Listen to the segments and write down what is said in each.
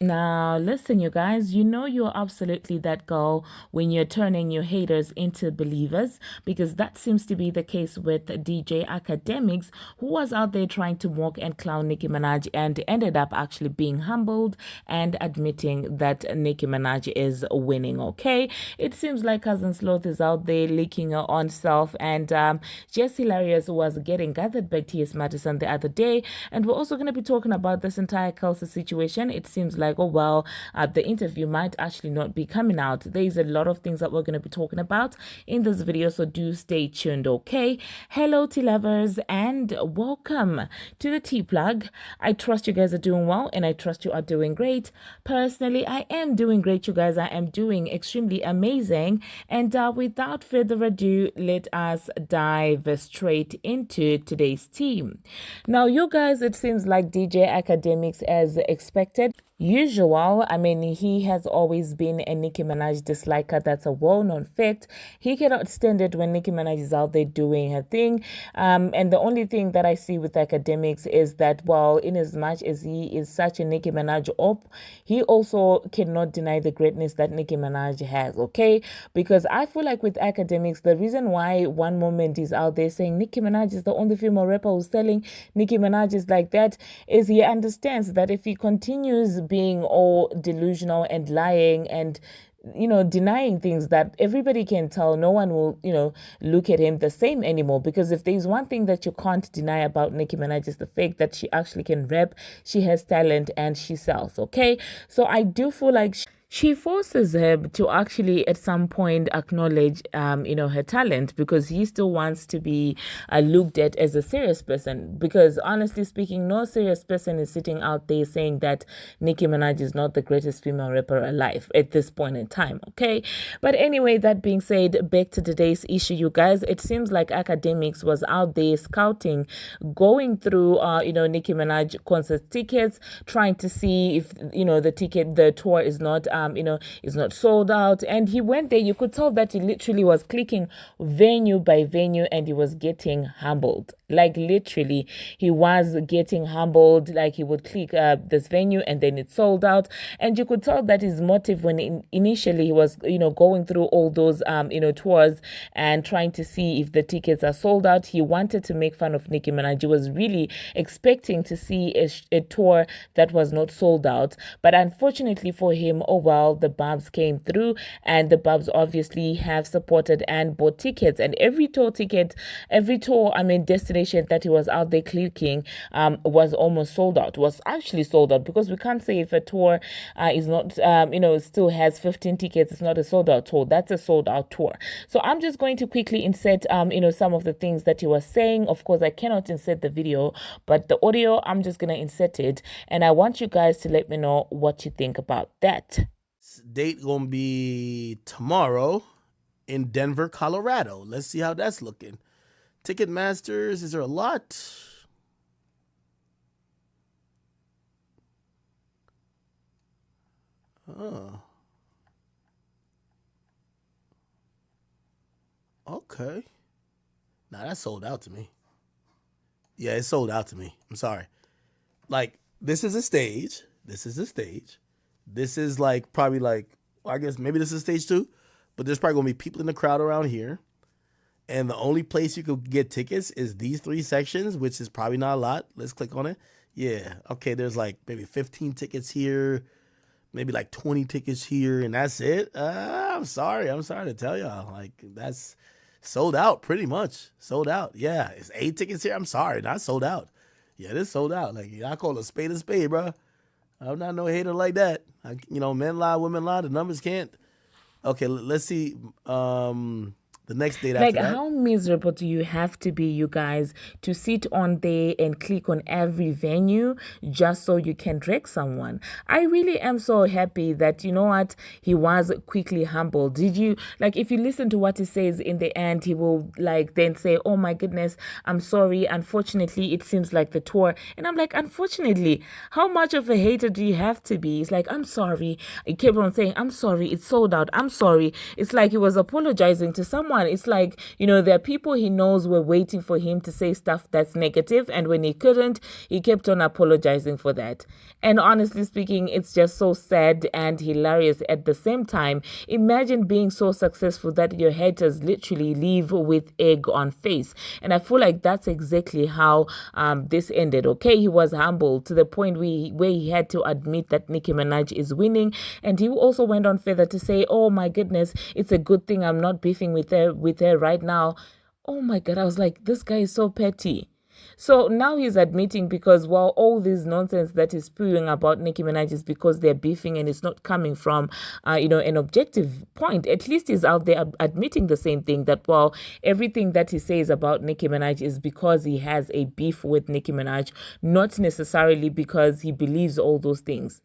Now, listen, you guys, you know you're absolutely that girl when you're turning your haters into believers, because that seems to be the case with DJ Akademiks, who was out there trying to mock and clown Nicki Minaj and ended up actually being humbled and admitting that Nicki Minaj is winning, okay? It seems like Cousin Sloth is out there leaking her own self, and Jess Hilarious was getting gathered by TS Madison the other day, and we're also going to be talking about this entire Kelsey situation. It seems like, oh well, the interview might actually not be coming out. There's a lot of things that we're going to be talking about in this video, so do stay tuned, okay? Hello, tea lovers, and welcome to the tea plug. I trust you guys are doing well, and I trust you are doing great. Personally, I am doing great, you guys. I am doing extremely amazing. And without further ado, let us dive straight into today's team. Now, you guys, it seems like DJ Akademiks, as expected, usual. I mean, he has always been a Nicki Minaj disliker. That's a well-known fact. He cannot stand it when Nicki Minaj is out there doing her thing. And the only thing that I see with Akademiks is that, well, in as much as he is such a Nicki Minaj op, he also cannot deny the greatness that Nicki Minaj has, okay? Because I feel like with Akademiks, the reason why one moment he's out there saying Nicki Minaj is the only female rapper who's telling Nicki Minaj is like that is he understands that if he continues being all delusional and lying and denying things that everybody can tell, no one will, look at him the same anymore. Because if there's one thing that you can't deny about Nicki Minaj is the fact that she actually can rap, she has talent, and she sells, okay? So I do feel like she forces him to actually at some point acknowledge her talent, because he still wants to be looked at as a serious person. Because honestly speaking, no serious person is sitting out there saying that Nicki Minaj is not the greatest female rapper alive at this point in time, okay? But anyway, that being said, back to today's issue, you guys. It seems like Akademiks was out there scouting, going through Nicki Minaj concert tickets, trying to see if the tour is not is not sold out. And he went there. You could tell that he literally was clicking venue by venue, and he was getting humbled. Like literally, he was getting humbled. Like he would click this venue and then it sold out. And you could tell that his motive when initially he was, going through all those, tours and trying to see if the tickets are sold out. He wanted to make fun of Nicki Minaj. He was really expecting to see a tour that was not sold out. But unfortunately for him, oh well, the Barbz came through, and the Barbz obviously have supported and bought tickets. And every tour, destination that he was out there clicking was almost sold out, was actually sold out, because we can't say if a tour is not, still has 15 tickets, it's not a sold out tour. That's a sold out tour. So I'm just going to quickly insert, some of the things that he was saying. Of course, I cannot insert the video, but the audio, I'm just going to insert it. And I want you guys to let me know what you think about that. Date gonna be tomorrow in Denver, Colorado. Let's see how that's looking. Ticketmasters, is there a lot? Oh. Okay. Nah, that's sold out to me. Yeah, it's sold out to me. I'm sorry. Like, this is a stage. This is a stage. This is like probably like, I guess maybe this is stage 2, but there's probably gonna be people in the crowd around here. And the only place you could get tickets is these 3 sections, which is probably not a lot. Let's click on it. Yeah. Okay, there's like maybe 15 tickets here, maybe like 20 tickets here, and that's it. I'm sorry to tell y'all. Like, that's sold out pretty much. Sold out. Yeah, it's 8 tickets here. I'm sorry, not sold out. Yeah, this sold out. Like, I call a spade, bro. I'm not no hater like that. Men lie, women lie. The numbers can't. Okay, let's see. The next date after Like, that. how miserable do you have to be, you guys, to sit on there and click on every venue just so you can drag someone? I really am so happy that, you know what, he was quickly humbled. Did you, like, if you listen to what he says in the end, he will, like, then say, oh my goodness, I'm sorry. Unfortunately, it seems like the tour. And I'm like, unfortunately, how much of a hater do you have to be? It's like, I'm sorry. He kept on saying, I'm sorry, it's sold out. I'm sorry. It's like he was apologizing to someone on. It's like, there are people he knows were waiting for him to say stuff that's negative, and when he couldn't, he kept on apologizing for that. And honestly speaking, it's just so sad and hilarious at the same time. Imagine being so successful that your haters literally leave with egg on face. And I feel like that's exactly how this ended. Okay, he was humble to the point where he had to admit that Nicki Minaj is winning, and he also went on further to say, "Oh my goodness, it's a good thing I'm not beefing with her right now." Oh my God, I was like, this guy is so petty. So now he's admitting, because while all this nonsense that is spewing about Nicki Minaj is because they're beefing and it's not coming from, an objective point, at least he's out there admitting the same thing, that while everything that he says about Nicki Minaj is because he has a beef with Nicki Minaj, not necessarily because he believes all those things.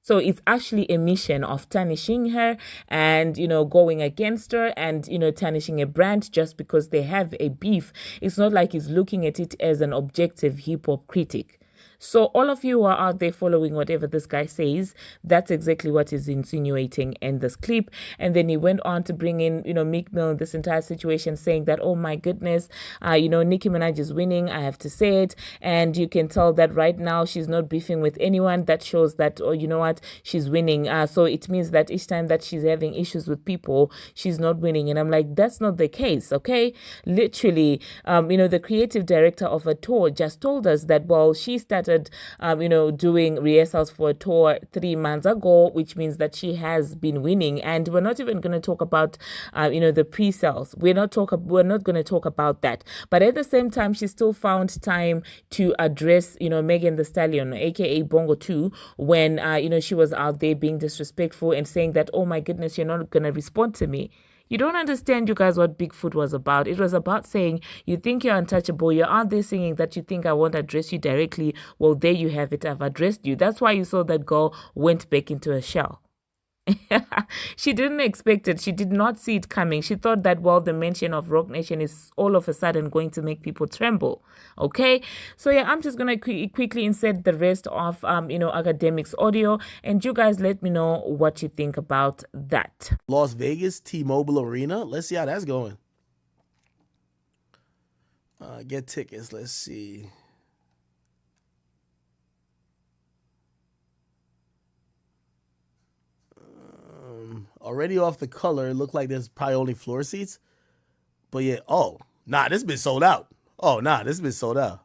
So it's actually a mission of tarnishing her and, going against her and, tarnishing a brand just because they have a beef. It's not like he's looking at it as an objective hip hop critic. So all of you who are out there following whatever this guy says, that's exactly what he's insinuating in this clip. And then he went on to bring in, Meek Mill in this entire situation, saying that, oh my goodness, Nicki Minaj is winning. I have to say it. And you can tell that right now she's not beefing with anyone. That shows that, oh, you know what, she's winning. So it means that each time that she's having issues with people, she's not winning. And I'm like, that's not the case, okay? Literally, the creative director of a tour just told us that, well, she started doing rehearsals for a tour 3 months ago, which means that she has been winning. And we're not even going to talk about, the pre-sales. We're not going to talk about that. But at the same time, she still found time to address, Megan Thee Stallion, aka Bongo 2, when, she was out there being disrespectful and saying that, oh my goodness, you're not going to respond to me. You don't understand, you guys, what Bigfoot was about. It was about saying, you think you're untouchable. You're out there singing that you think I won't address you directly. Well, there you have it. I've addressed you. That's why you saw that girl went back into a shell. She didn't expect it. She did not see it coming. She thought that, well, the mention of Rock Nation is all of a sudden going to make people tremble. Okay, so yeah, I'm just gonna quickly insert the rest of Akademiks audio, and you guys let me know what you think about that. Las Vegas T-Mobile Arena. Let's see how that's going. Get tickets. Let's see. Already off the color, it looked like there's probably only floor seats. But yeah, oh, nah, this been sold out. Oh, nah, this been sold out.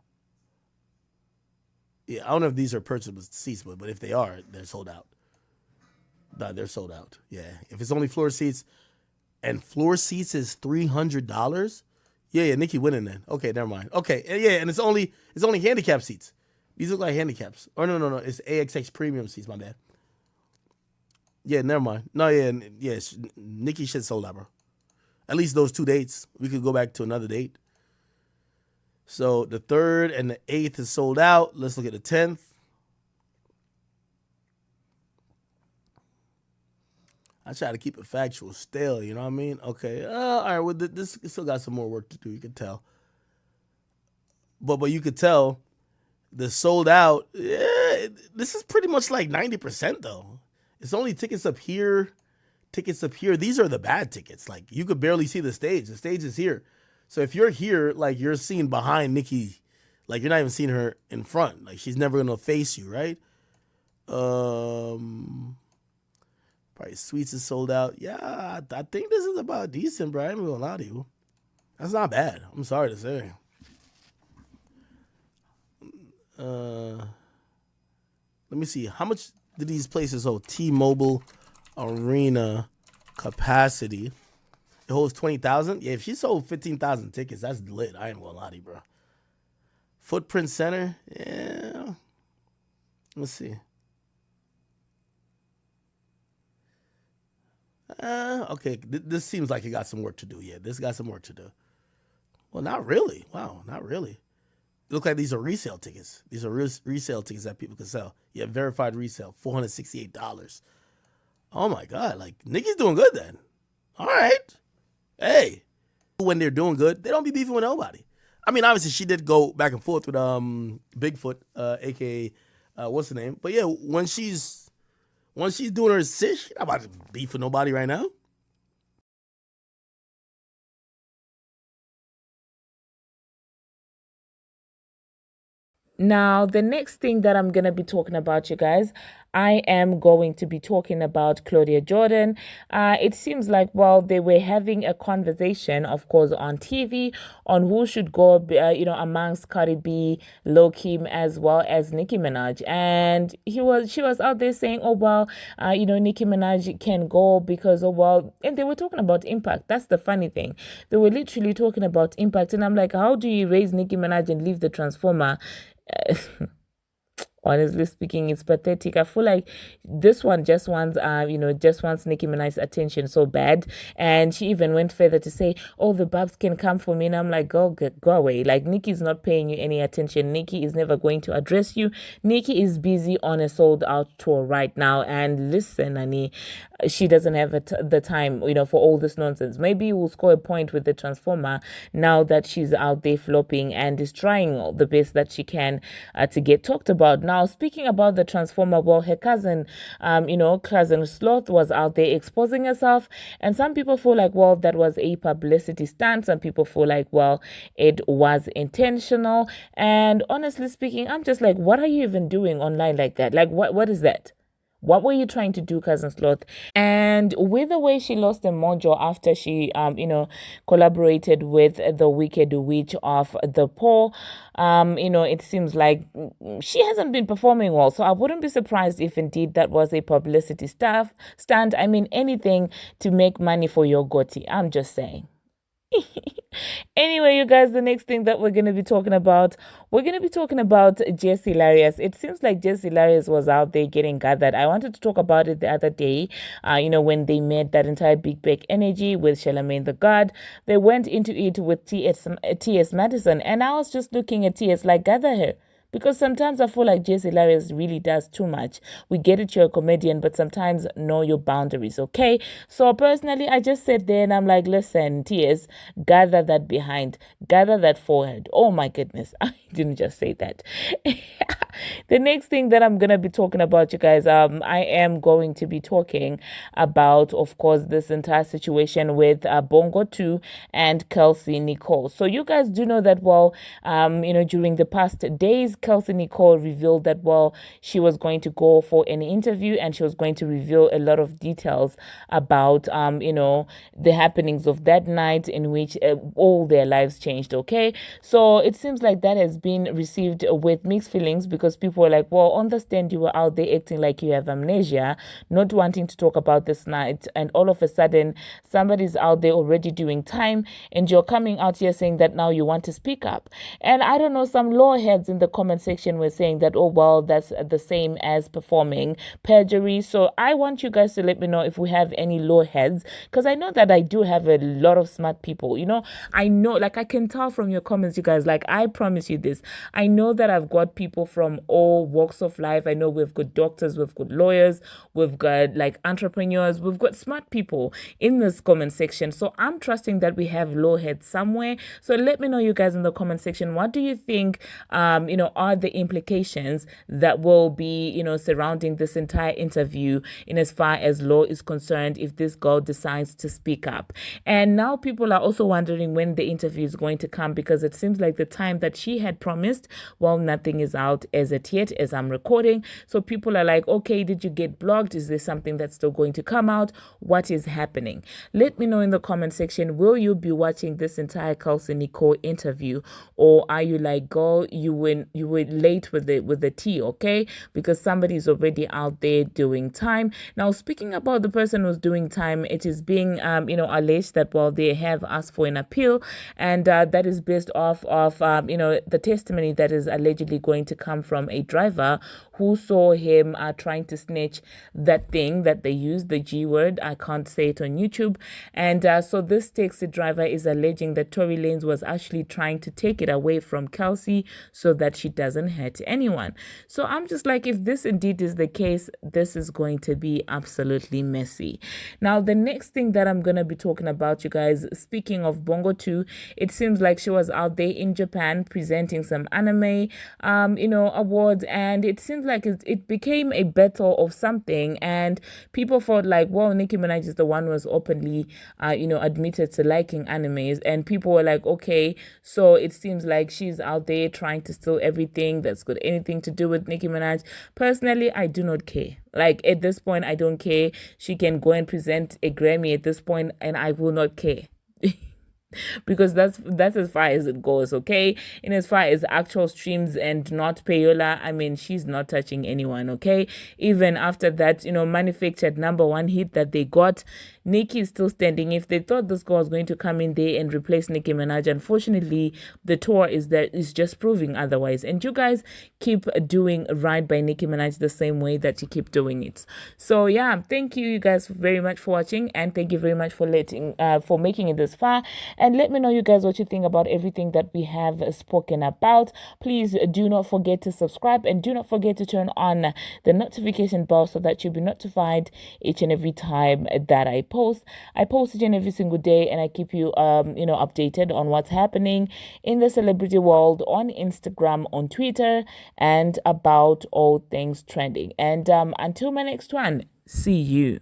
Yeah, I don't know if these are purchasable seats, but if they are, they're sold out. Nah, they're sold out. Yeah, if it's only floor seats, and floor seats is $300. Yeah, Nicki winning then. Okay, never mind. Okay, yeah, and it's only handicap seats. These look like handicaps. Or no, it's AXX premium seats. My bad. Yeah, never mind. No, yeah, Nicki shit sold out, bro. At least those 2 dates. We could go back to another date. So the 3rd and the 8th is sold out. Let's look at the 10th. I try to keep it factual still, you know what I mean? Okay, all right, well, this still got some more work to do, you can tell. But you could tell the sold out, yeah, this is pretty much like 90% though. It's only tickets up here. These are the bad tickets. Like, you could barely see the stage. The stage is here. So if you're here, like, you're seeing behind Nicki. Like, you're not even seeing her in front. Like, she's never going to face you, right? Probably Sweets is sold out. Yeah, I think this is about decent, bro. I ain't going to lie to you. That's not bad. I'm sorry to say. Let me see. How much did these places hold? T-Mobile Arena capacity. It holds 20,000. Yeah, if she sold 15,000 tickets, that's lit. I ain't gonna lie to you, bro. Footprint Center. Yeah. Let's see. Okay. This seems like it got some work to do. Yeah, this got some work to do. Well, not really. Wow, not really. Look like these are resale tickets. These are resale tickets that people can sell. Yeah, verified resale, $468. Oh my God, like Nicki's doing good then. All right. Hey, when they're doing good, they don't be beefing with nobody. I mean, obviously she did go back and forth with Bigfoot, aka what's the name? But yeah, when she's doing her shit, she's not about to beef with nobody right now. Now, the next thing that I'm going to be talking about, you guys, I am going to be talking about Claudia Jordan. It seems like, well, they were having a conversation, of course, on TV on who should go, amongst Cardi B, Lil Kim, as well as Nicki Minaj. And she was out there saying, oh, well, Nicki Minaj can go because, oh, well, and they were talking about impact. That's the funny thing. They were literally talking about impact. And I'm like, how do you raise Nicki Minaj and leave the Transformer? Honestly speaking, it's pathetic. I feel like this one just wants Nicki Minaj's attention so bad. And she even went further to say, oh, the Barbz can come for me. And I'm like, go away. Like, Nicki's not paying you any attention. Nicki is never going to address you. Nicki is busy on a sold out tour right now. And listen, Annie, she doesn't have the time, for all this nonsense. Maybe we'll score a point with the Transformer now that she's out there flopping and is trying the best that she can to get talked about. Now, speaking about the Transformer, well, her cousin, cousin Sloth was out there exposing herself, and some people feel like, well, that was a publicity stunt. Some people feel like, well, it was intentional. And honestly speaking, I'm just like, what are you even doing online like that? Like, what is that? What were you trying to do, Cousin Sloth? And with the way she lost the mojo after she, collaborated with the Wicked Witch of the Poor, it seems like she hasn't been performing well. So I wouldn't be surprised if indeed that was a publicity stunt. I mean, anything to make money for your goatee. I'm just saying. Anyway, you guys, the next thing that we're going to be talking about, Jess Hilarious. It seems like Jess Hilarious was out there getting gathered. I wanted to talk about it the other day, when they made that entire Big Bang Energy with Charlamagne the God. They went into it with TS Madison, and I was just looking at TS like, gather her. Because sometimes I feel like Jess Hilarious really does too much. We get it, you're a comedian, but sometimes know your boundaries, okay? So personally, I just sat there and I'm like, listen, TS, gather that behind, gather that forehead. Oh my goodness, I didn't just say that. The next thing that I'm going to be talking about, you guys, I am going to be talking about, of course, this entire situation with Bongo 2 and Kelsey Nicole. So you guys do know that, well, during the past days, Kelsey Nicole revealed that, well, she was going to go for an interview and she was going to reveal a lot of details about, the happenings of that night in which all their lives changed, okay? So it seems like that has been received with mixed feelings because people were like, well, understand you were out there acting like you have amnesia, not wanting to talk about this night, and all of a sudden somebody's out there already doing time and you're coming out here saying that now you want to speak up. And I don't know, some law heads in the comment section were saying that, oh, well, that's the same as performing perjury. So I want you guys to let me know if we have any law heads, because I know that I do have a lot of smart people. I know, like, I can tell from your comments, you guys, like, I promise you this. I know that I've got people from all walks of life. I know we've got doctors, we've got lawyers, we've got like entrepreneurs, we've got smart people in this comment section. So I'm trusting that we have law heads somewhere. So let me know, you guys, in the comment section, what do you think, are the implications that will be, surrounding this entire interview in as far as law is concerned if this girl decides to speak up. And now people are also wondering when the interview is going to come, because it seems like the time that she had promised, well, nothing is out as it yet as I'm recording. So people are like, okay, did you get blocked? Is there something that's still going to come out? What is happening? Let me know in the comment section. Will you be watching this entire Kelsey Nicole interview, or are you like, girl, you were late with the tea, okay? Because somebody's already out there doing time. Now, speaking about the person who's doing time, it is being alleged that, well, they have asked for an appeal, and that is based off of the testimony that is allegedly going to come from a driver who saw him trying to snatch that thing that they used, the G word. I can't say it on YouTube. And so this taxi driver is alleging that Tory Lanez was actually trying to take it away from Kelsey so that she doesn't hurt anyone. So I'm just like, if this indeed is the case, this is going to be absolutely messy. Now, the next thing that I'm going to be talking about, you guys, speaking of Bongo 2, it seems like she was out there in Japan presenting some anime, awards, and it seems like it became a battle of something, and people thought like, well, Nicki Minaj is the one who was openly, admitted to liking animes, and people were like, okay, so it seems like she's out there trying to steal every everything that's got anything to do with Nicki Minaj. Personally, I do not care. Like, at this point, I don't care. She can go and present a Grammy at this point, and I will not care. Because that's as far as it goes, okay? And as far as actual streams and not payola, I mean, she's not touching anyone, okay? Even after that, manufactured #1 hit that they got, Nicki is still standing. If they thought this girl was going to come in there and replace Nicki Minaj, unfortunately, the tour is just proving otherwise. And you guys keep doing right by Nicki Minaj the same way that you keep doing it. So yeah, thank you guys very much for watching, and thank you very much for making it this far. And let me know, you guys, what you think about everything that we have spoken about. Please do not forget to subscribe, and do not forget to turn on the notification bell so that you'll be notified each and every time that I post. I post each and every single day, and I keep you updated on what's happening in the celebrity world on Instagram, on Twitter, and about all things trending. And until my next one, see you.